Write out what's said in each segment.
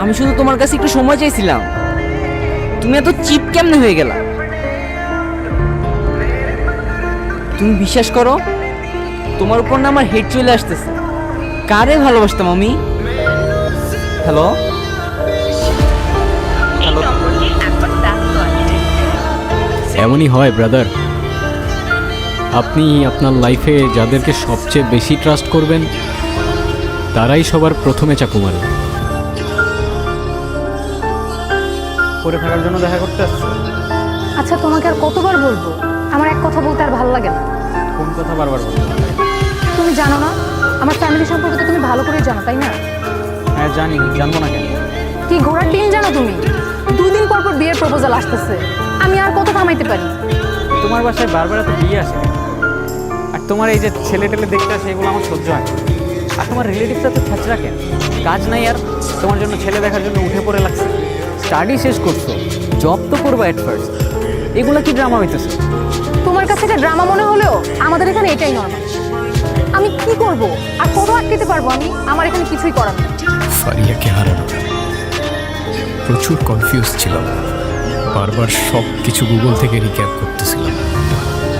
আমি শুধু তোমার কাছে একটু সময় চাইছিলাম। তুমি এত চিপ কেমনে হয়ে গেলা? তুমি বিশ্বাস করো, তোমার উপর না আমার হেড চলে আসতেছে। কারে ভালোবাসতাম আমি? Hello hello. এমনই হয় ব্রাদার, আপনি আপনার লাইফে যাদেরকে সবচেয়ে বেশি ট্রাস্ট করবেন তারাই সবার প্রথমে চাকু মারে। পড়ে থাকার জন্য দেখা করতে আসছো? আচ্ছা তোমাকে আর কতবার বলবো, আমার এক কথা বলতে আর ভালো লাগে না। কোন কথা বারবার বলছো? তুমি জানো না আমার ফ্যামিলি সম্পর্কে তো তুমি ভালো করেই জানো, তাই না? হ্যাঁ জানি, জানবো না কেন? কি ঘোড়ার ডিম জানো তুমি? 2 দিন পর পর বিয়ের প্রপোজাল আসতেছে, আমি আর কত থামাইতে পারি? তোমার বাসায় বারবার এত বিয়ে আসে কেন? আর তোমার এই যে ছেলে টেলে দেখতে আসে এগুলো আমার সহ্য হয় না। আর তোমার রিলেটিভসরা তো ছাত্রা কেন? কাজ নাই আর তোমার জন্য ছেলে দেখার জন্য উঠে পড়ে লাগছে। স্টাডি শেষ করছো, জব তো করবা এট ফার্স্ট, এগুলো কি ড্রামা হইতেছে? তোমার কাছে এটা ড্রামা মনে হলেও আমাদের এখানে এটাই নর্মাল। আমি কি করব আর কত আটকাতে পারবো আমি? আমার এখানে কিছুই করার নেই। ফারিয়াকে হারানো, প্রচুর কনফিউজ ছিলাম, বারবার সব কিছু গুগল থেকে রিক্যাপ করতেছিলাম,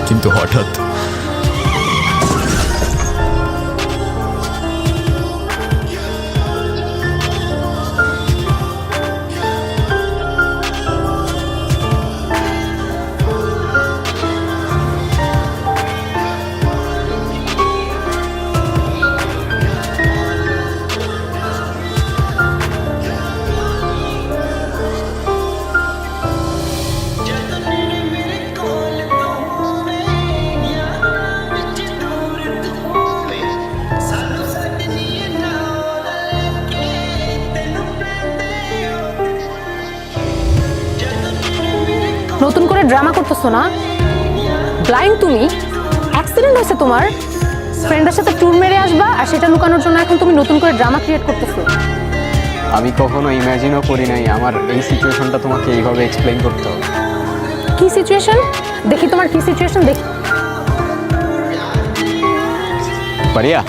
কিন্তু হঠাৎ নতুন করে ড্রামা করতেছো না? ব্লাইন্ড তুমি? অ্যাক্সিডেন্ট হয়েছে তোমার, ফ্রেন্ডের সাথে ট্যুর মেরে আসবা আর সেটা লুকানোর জন্য এখন তুমি নতুন করে ড্রামা ক্রিয়েট করতেছো। আমি কখনো ইমাজিনও করি নাই আমার এই সিচুয়েশনটা তোমাকে এইভাবে এক্সপ্লেইন করতে হবে। কি সিচুয়েশন? দেখি তোমার কি সিচুয়েশন দেখি। পারিয়া